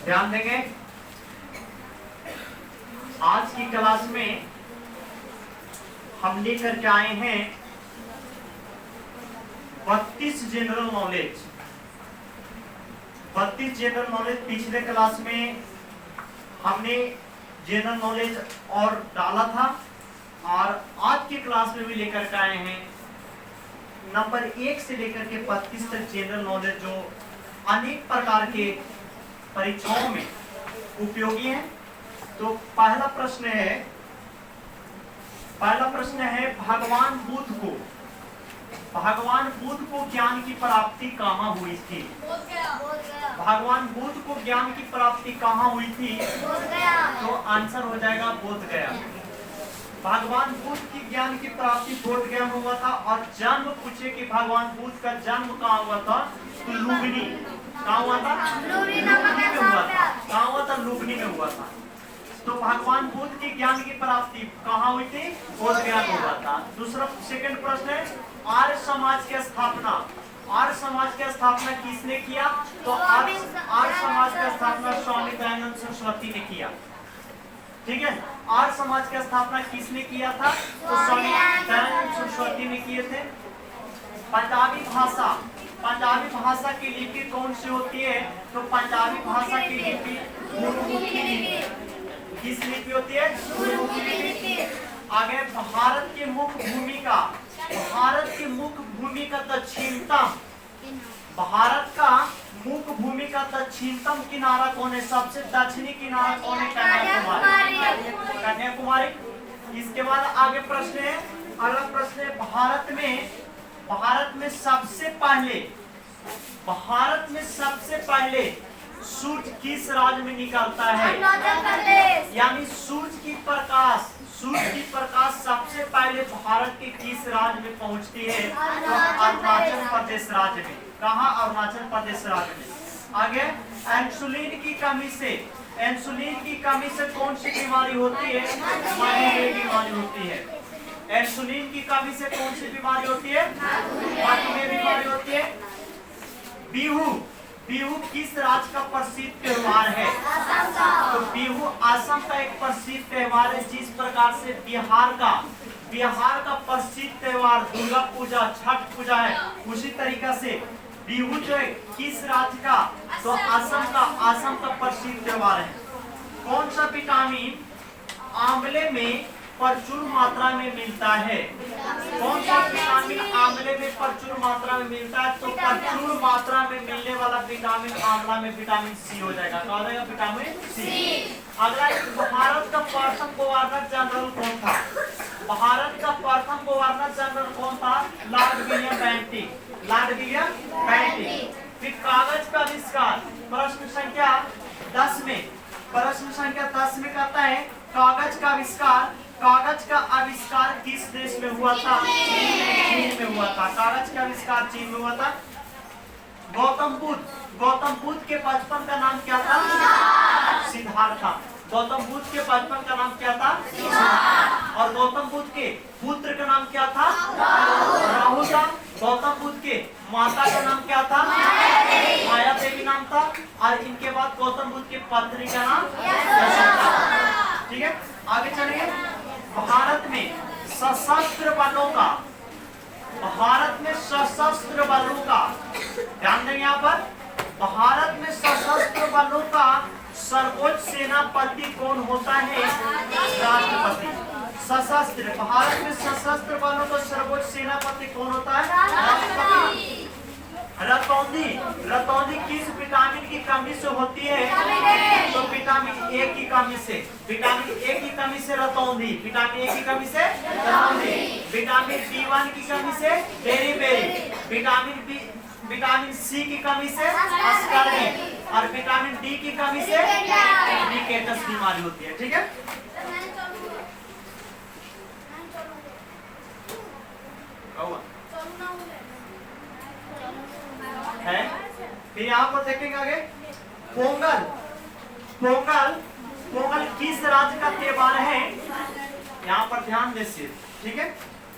ध्यान देंगे। आज की क्लास में हम लेकर के आए हैं 32 जनरल नॉलेज। 32 general knowledge. पिछले क्लास में हमने जनरल नॉलेज और डाला था और आज की क्लास में भी लेकर के आए हैं नंबर 1 से लेकर के 32 तक जनरल नॉलेज, जो अनेक प्रकार के परीक्षाओं में उपयोगी है। तो पहला प्रश्न है भगवान बुद्ध को ज्ञान की प्राप्ति कहाँ हुई थी? भगवान बुद्ध को ज्ञान की प्राप्ति कहाँ हुई थी? तो आंसर हो जाएगा बोध गया। भगवान बुद्ध की ज्ञान की प्राप्ति बोध गया में हुआ था। और जन्म पूछे कि भगवान बुद्ध का जन्म कहाँ हुआ था? तो लुम्बिनी। कहाँ हुआ था? लुम्बिनी में हुआ था। कहाँ हुआ था? लुम्बिनी में हुआ था। तो भगवान बुद्ध की ज्ञान की प्राप्ति कहाँ हुई थी? बोध गया में हुआ था। दूसरा सेकंड प्रश्न है आर्य समाज की स्थापना। आर्य समाज की स्थापना किसने किया? तो आर्य समाज की स्थापना स्वामी दयानंद सरस्वती ने किया। ठीक है, आर्य समाज की स्थापना किसने किया था? तो स्वामी दयानंद सरस्वती ने किए थे। पंजाबी भाषा की लिपि कौन सी होती है? तो पंजाबी भाषा की लिपि गुरुमुखी लिपि। किस लिपि होती है? गुरुमुखी लिपि। आगे भारत की मुख्य भूमि का दक्षिणतम, भारत का मुख्य भूमि का दक्षिणतम किनारा कौन है? सबसे दक्षिणी किनारा कौन है? कन्याकुमारी। इसके बाद आगे प्रश्न है, अगला प्रश्न है भारत में सबसे पहले सूर्य किस राज्य में निकलता है? यानी सूर्य की प्रकाश सबसे पहले भारत के किस राज्य में पहुंचती है? तो अरुणाचल प्रदेश राज्य में। कहाँ? अरुणाचल प्रदेश राज्य में। आगे इंसुलिन की कमी से कौन सी बीमारी होती है? मधुमेह बीमारी होती है। इंसुलिन की कमी से कौन सी बीमारी होती है? मधुमेह बीमारी होती है। बिहू किस राज्य का प्रसिद्ध त्योहार है? तो बिहू असम का एक प्रसिद्ध त्योहार है। जिस प्रकार से बिहार का प्रसिद्ध त्योहार दुर्गा पूजा, छठ पूजा है, उसी तरीका से बिहू जो है किस राज्य का? तो असम का प्रसिद्ध त्योहार है। कौन सा विटामिन आंवले में प्रचुर मात्रा में मिलता है? कौन सा विटामिन आंवले में प्रचुर मात्रा में मिलता है? तो प्रचुर मात्रा में मिलने वाला विटामिन आंवला में विटामिन सी हो जाएगा। क्या हो जाएगा? Vitamin C. अगला, भारत का प्रथम गवर्नर जनरल कौन था? भारत का प्रथम गवर्नर जनरल कौन था? Lord William Bentinck. फिर कागज का आविष्कार प्रश्न संख्या 10 में कहता है कागज का आविष्कार किस देश में हुआ था? चीन में हुआ था। कागज का आविष्कार चीन में हुआ था। गौतम बुद्ध के बचपन का नाम क्या था? सिद्धार्थ था। गौतम बुद्ध के बचपन का नाम क्या था? और गौतम बुद्ध के पुत्र का नाम क्या था? राहुल था। गौतम बुद्ध के माता का नाम क्या था? माया देवी नाम था। और इनके बाद गौतम बुद्ध के पत्नी का नाम था। ठीक है, आगे चलेंगे। भारत में सशस्त्र बलों का ध्यान देंगे। यहाँ पर भारत में सशस्त्र बलों का सर्वोच्च सेनापति कौन होता है? राष्ट्रपति। भारत में सशस्त्र बलों का सर्वोच्च सेनापति कौन होता है? राष्ट्रपति। रतौंधी किस विटामिन की कमी से होती है? तो विटामिन ए की कमी से। रतौंधी। विटामिन ए की कमी से रतौंधी। विटामिन B1 की कमी से बेरी। विटामिन सी की कमी से अस्कर्विक। और विटामिन डी की कमी से रिकेटस बीमारी होती है। ठीक है, फिर यहाँ पर देखेंगे आगे पोंगल किस राज्य का त्योहार है? यहाँ पर ध्यान दीजिए। ठीक है,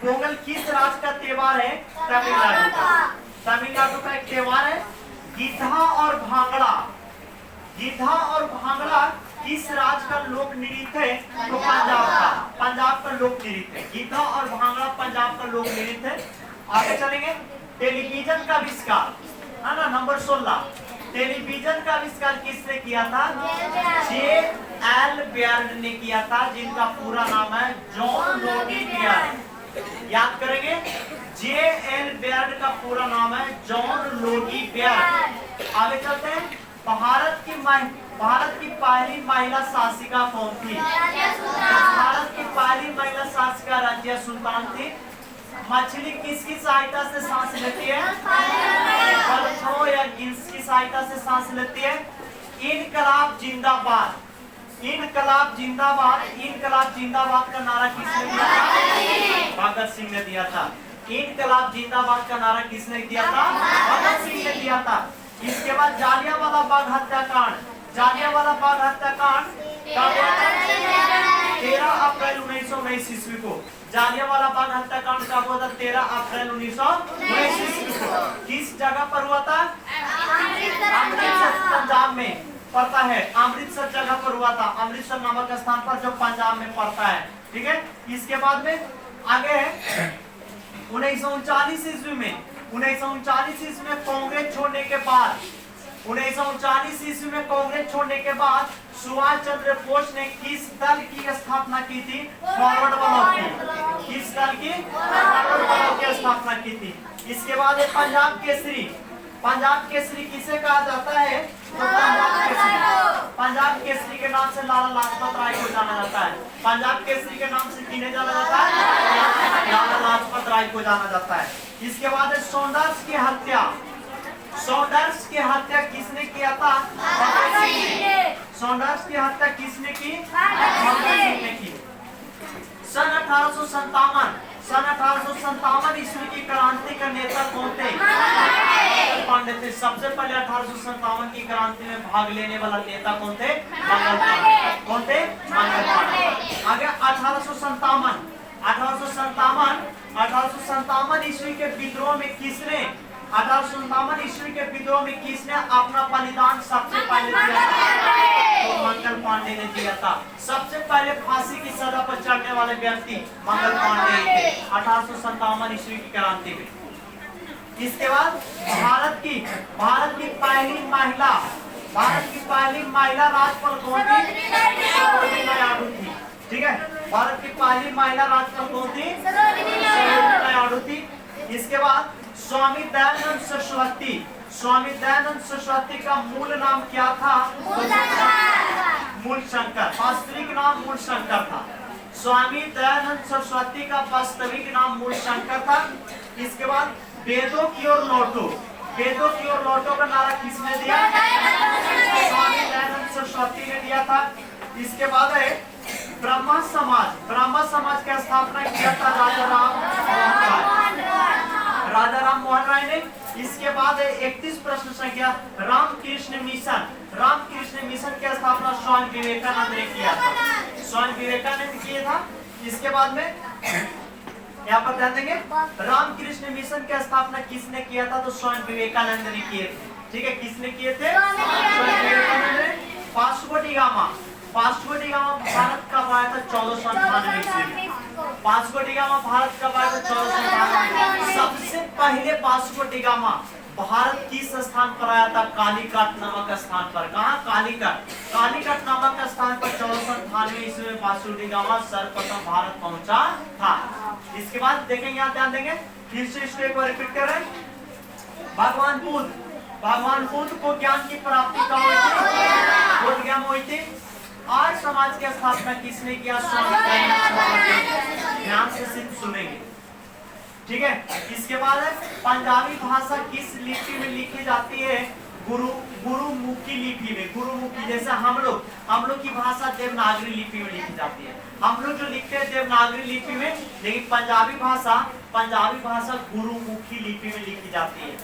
पोंगल किस राज्य का त्योहार है? तमिलनाडु का। तमिलनाडु का एक त्योहार है। गिद्धा और भांगड़ा गिद्धा और भांगड़ा किस राज्य का लोक नृत्य है? तो पंजाब का लोक नृत्य है। गिद्धा और भांगड़ा पंजाब का लोक नृत्य है। आगे चलेंगे। टेलीविजन का आविष्कार है ना, नंबर 16। टेलीविजन का आविष्कार किसने किया था? J.L. बेयर्ड ने किया था, जिनका पूरा नाम है जॉन लोगी बेयर्ड। याद करेंगे, J.L. बेयर्ड का पूरा नाम है जॉन लोगी बेयर्ड। आगे चलते हैं। भारत की पहली महिला शासिका कौन थी? भारत की पहली महिला शासिका रजिया सुल्तान थी। मछली किसकी सहायता से सांस लेती है? बल्थो या गिल्स की सहायता से सांस लेती है। इनकलाब जिंदाबाद, इनकलाब जिंदाबाद, इनकलाब जिंदाबाद का नारा किसने दिया था? भगत सिंह ने दिया था। इनकलाब जिंदाबाद का नारा किसने दिया था? भगत सिंह ने दिया था। इसके बाद जालियांवाला बाग हत्याकांड, जालियांवाला बाग हत्याकांड 13 अप्रैल 1919 ईस्वी को। जालियांवाला बाग हत्याकांड कब हुआ था? 13 अप्रैल 1919 ईस्वी को। किस जगह पर हुआ था? अमृतसर, पंजाब में पड़ता है। अमृतसर जगह पर हुआ था, अमृतसर नामक स्थान पर, जो पंजाब में पड़ता है। ठीक है। इसके बाद में आगे 1939 ईस्वी में, 1939 ईस्वी में कांग्रेस छोड़ने के बाद, 1939 ईस्वी में कांग्रेस छोड़ने के बाद सुभाष चंद्र बोस ने किस दल की स्थापना की थी? फॉरवर्ड ब्लॉक की। किस दल की? फॉरवर्ड ब्लॉक की स्थापना की थी। इसके बाद पंजाब केसरी, पंजाब केसरी किसे कहा जाता है? तो पंजाब केसरी के नाम से लाला लाजपत राय को जाना जाता है। पंजाब केसरी के नाम से किन्हें जाना जाता है? लाला लाजपत राय को जाना जाता है। इसके बाद सॉन्डर्स की हत्या, सॉन्डर्स की हत्या किसने किया था? सॉन्डर्स की हत्या किसने की? भगत सिंह ने की। सन 1857, सन 1857 ईस्वी की क्रांति का नेता कौन थे? मंगल पांडे थे। सबसे पहले 1857 की क्रांति में भाग लेने वाला नेता कौन थे? मंगल पांडे। कौन थे? मंगल पांडे। आगे 1857, 1857 ईस्वी के विद्रोह में किसने, 1857 ईस्वी के विद्रोह में किसने अपना बलिदान सबसे पहले दिया था? तो मंगल पांडे ने दिया था। सबसे पहले फांसी की सजा पर चढ़ने वाले व्यक्ति मंगल पांडे थे 1857 ईस्वी की क्रांति में। इसके बाद भारत की पहली महिला राज्यपाल कौन थी? सरोजिनी नायडू थी। ठीक है। भारत की पहली महिला राज्यपाल कौन थी? सरोजिनी नायडू थी। इसके बाद स्वामी दयानंद सरस्वती, स्वामी दयानंद सरस्वती का मूल नाम क्या था? मूलशंकर। वास्तविक नाम मूलशंकर था। स्वामी दयानंद सरस्वती का वास्तविक नाम मूलशंकर था। इसके बाद वेदों की ओर लौटो, वेदों की ओर लौटो का नारा किसने दिया? स्वामी दयानंद सरस्वती ने दिया था। इसके बाद है ब्रह्म समाज, ब्रह्म समाज की स्थापना किया था राजा राम मोहन राय ने। इसके बाद 31 प्रश्न संख्या रामकृष्ण मिशन, रामकृष्ण मिशन की स्थापना स्वामी विवेकानंद ने किया था, स्वामी विवेकानंद किया था। इसके बाद में यहाँ पर ध्यान देंगे, रामकृष्ण मिशन की स्थापना किसने किया था? तो स्वामी विवेकानंद ने किए थे। ठीक है। किसने किए थे? स्वामी विवेकानंद ने। Vasco da gamma, Vasco da Gama Bharat कब आया था? 1498 ईस्वी में। वास्को डी गामा भारत कब आया था? 1498। सबसे पहले वास्को डी गामा भारत किस स्थान पर आया था? कालीकट नामक स्थान पर। कहाँ? कालीकट, कालीकट नामक स्थान पर 1498 ईस्वी में वास्को डी गामा सर्वप्रथम भारत पहुंचा था। इसके बाद देखेंगे, यहाँ ध्यान देंगे, फिर से इसको एक बार रिपीट कर रहे हैं। भगवान बुद्ध को ज्ञान की प्राप्ति कब हुई थी? बोध गया में हुई थी। आर्य समाज की स्थापना किसने किया? स्वामी दयानंद। ध्यान से सिर्फ सुनेंगे। ठीक है। इसके बाद है पंजाबी भाषा किस लिपि में लिखी जाती है? गुरुमुखी लिपि में। गुरुमुखी, जैसे हम लोग की भाषा देवनागरी लिपि में लिखी जाती है। हम लोग जो लिखते हैं देवनागरी लिपि में, लेकिन पंजाबी भाषा गुरुमुखी लिपि में लिखी जाती है।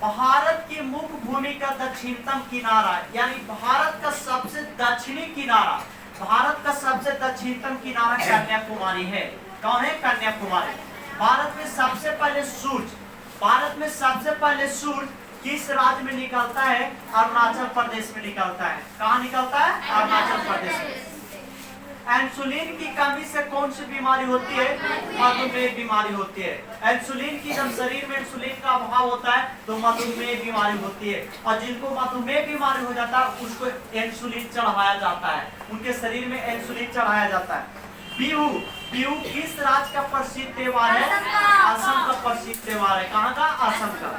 भारत की मुख्य भूमि का दक्षिणतम किनारा, यानी भारत का सबसे दक्षिणी किनारा, भारत का सबसे दक्षिणतम किनारा कन्याकुमारी है। कौन है? कन्याकुमारी। भारत में सबसे पहले सूर्य किस राज्य में निकलता है? अरुणाचल प्रदेश में निकलता है। कहाँ निकलता है? अरुणाचल प्रदेश में। इंसुलिन की कमी से कौन सी बीमारी होती है? मधुमेह बीमारी होती है। इंसुलिन की, जब शरीर में इंसुलिन का अभाव होता है तो मधुमेह बीमारी होती है। और जिनको मधुमेह बीमारी हो जाता है उसको इंसुलिन चढ़ाया जाता है, उनके शरीर में इंसुलिन चढ़ाया जाता है। बिहू, बिहू किस राज्य का प्रसिद्ध त्योहार है? असम का प्रसिद्ध त्योहार है। कहाँ का? असम का।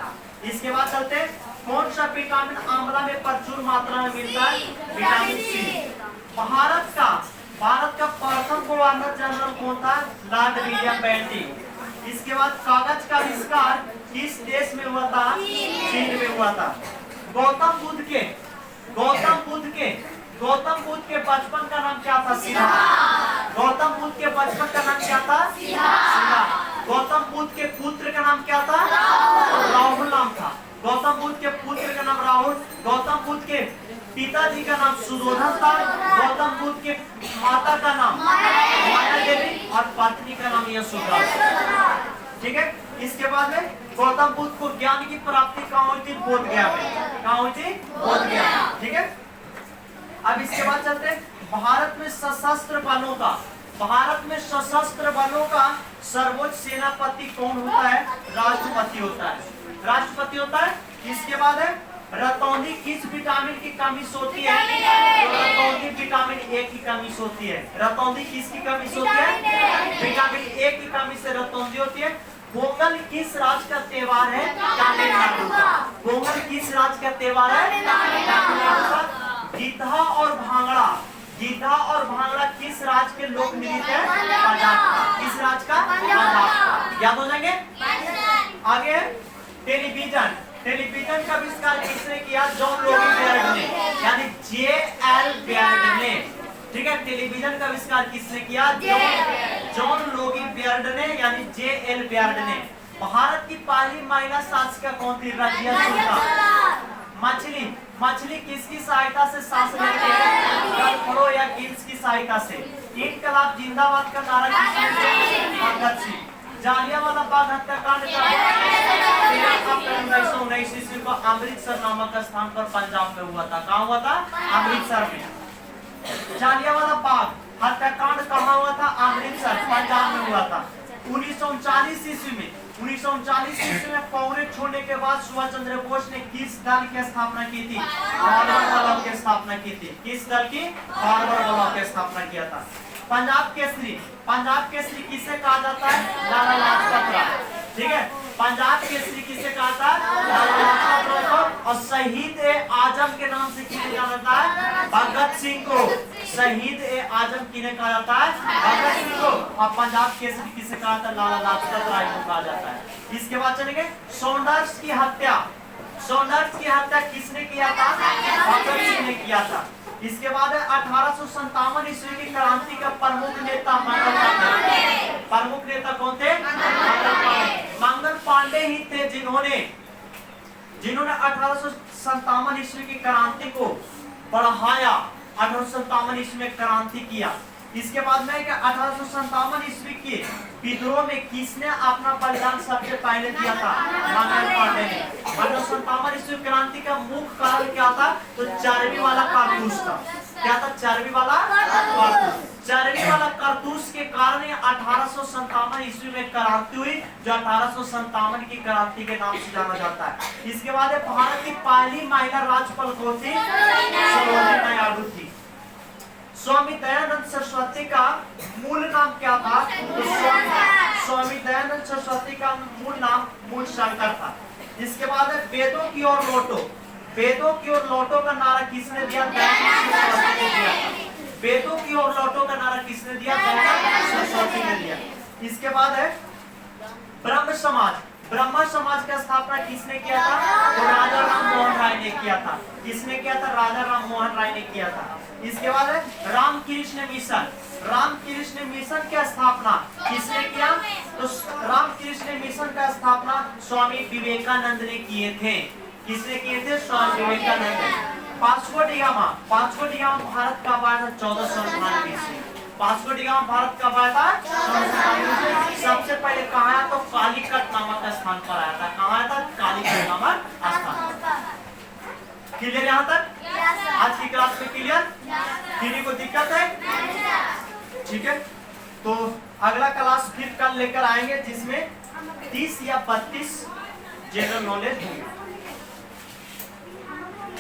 इसके बाद चलते हैं, कौन सा विटामिन आंवला में प्रचुर मात्रा में मिलता है? Vitamin C. भारत का प्रथम गवर्नर जनरल कौन था? Lord William Bentinck. इसके बाद कागज का आविष्कार किस देश में हुआ था? चीन में हुआ था। गौतम बुद्ध के बचपन का नाम क्या था? सिद्धार्थ। गौतम बुद्ध के बचपन का नाम क्या था? सिद्धार्थ। गौतम बुद्ध के पुत्र का नाम क्या था? राहुल नाम था। गौतम बुद्ध के पुत्र का नाम राहुल। गौतम बुद्ध के पिताजी का नाम सुधोधन था। गौतम बुद्ध के माता का नाम माया देवी और पत्नी का नाम यशोदा। ठीक है। इसके बाद में गौतम बुद्ध को ज्ञान की प्राप्ति कहाँ हुई थी? बोध गया में। कहाँ हुई थी? बोध गया। ठीक है। अब इसके बाद चलते हैं, भारत में सशस्त्र बलों का सर्वोच्च सेनापति कौन होता है? राष्ट्रपति होता है। राष्ट्रपति होता है। इसके बाद है, रतौंधी किस विटामिन की कमी से होती है? रतौंधी विटामिन ए की कमी से होती है। रतौंधी किसकी कमी से होती है? विटामिन ए की कमी से रतौंधी होती है। पोंगल किस राज्य का त्योहार है? तमिलनाडु का। पोंगल किस राज्य का त्योहार है? तमिलनाडु का। गिद्धा और भांगड़ा किस राज्य के लोक नृत्य है? पंजाब का। किस राज्य का? पंजाब का। याद हो जाएंगे। आगे टेलीविजन का आविष्कार किसने किया? जॉन लोगी बेयर्ड ने, यानी J.L. बेयर्ड ने। ठीक है। टेलीविजन का आविष्कार किसने किया? जॉन लोगी बेयर्ड ने, यानी J.L. बेयर्ड ने। भारत की पहली महिला शासिका कौन थी? रजिया सुल्तान। मछली किसकी सहायता से सांस लेती है? गलफड़ों या गिल्स की सहायता से। इनकलाब जिंदाबाद का नारा किसने दिया? भगत सिंह। जालियांवाला बाग हत्याकांड का 1919 ईस्वी को अमृतसर नामक स्थान पर पंजाब में हुआ था। कहाँ हुआ था? अमृतसर में। जालियांवाला बाग हत्याकांड कहाँ हुआ था? अमृतसर, पंजाब में हुआ था। 1939 ईस्वी में कांग्रेस छोड़ने के बाद सुभाष चंद्र बोस ने किस दल की स्थापना की थी? फॉरवर्ड ब्लॉक की स्थापना की थी। किस दल की? फॉरवर्ड ब्लॉक की स्थापना किया था। पंजाब केसरी किसे कहा जाता है? लाला लाजपत राय। ठीक है। पंजाब केसरी किसे कहा था? लाला लाजपत राय को। और शहीद ए आजम के नाम से किसे कहा जाता है? भगत सिंह को। शहीद ए आजम किन्हें कहा जाता है? भगत सिंह को। और पंजाब केसरी किसे कहा था? लाला लाजपत राय को कहा जाता है। इसके बाद चलेंगे, सौंडर्स की हत्या किसने किया था? भगत सिंह ने किया था। इसके बाद 1857 ईस्वी की क्रांति का प्रमुख नेता मंगल पांडे। प्रमुख नेता कौन थे? मंगल पांडे ही थे जिन्होंने 1857 ईस्वी की क्रांति को बढ़ाया। 1857 ईस्वी में क्रांति किया। इसके बाद में 1857 ईस्वी के विद्रोह में किसने अपना बलिदान सबसे पहले दिया था? मंगल पांडे ने। 1857 ईस्वी क्रांति का मुख्य कारण क्या था? तो चर्बी वाला कारतूस था। क्या था? चर्बी वाला कारतूस। चर्बी वाला कारतूस के कारण 1857 ईस्वी में क्रांति हुई, जो 1857 की क्रांति के नाम से जाना जाता है। इसके बाद भारत की पहली महिला राज्यपाल कौन थी? सरोजिनी नायडू थी। स्वामी दयानंद सरस्वती का मूल नाम क्या था? स्वामी दयानंद सरस्वती का मूल नाम मूल शंकर था। इसके बाद वेदों की ओर लौटो का नारा किसने दिया? दयानंद सरस्वती ने दिया। वेदों की ओर लौटो का नारा किसने दिया? दयानंद सरस्वती ने दिया। इसके बाद है ब्रह्म समाज का स्थापना किसने किया था? तो राजा राम मोहन राय ने किया था। किसने किया था? राजा राम मोहन राय ने किया था। इसके बाद है रामकृष्ण मिशन की स्थापना किसने किया? तो रामकृष्ण मिशन का स्थापना स्वामी विवेकानंद ने किए थे। किसने किए थे? Swami Vivekananda. Vasco da Gama Bharat का आया था 1498 ईस्वी। वास्को डी गामा भारत का आया था 1498 ईस्वी। सबसे पहले कहाँ आया? तो कालीकट नामक स्थान पर आया था। कहाँ आया था? कालीकट नामक स्थान। क्लियर यहाँ तक? आज की क्लास में क्लियर? किन्हीं को दिक्कत है? ठीक है, तो अगला क्लास फिर कल लेकर आएंगे जिसमें 30 या 32 जनरल नॉलेज होंगे।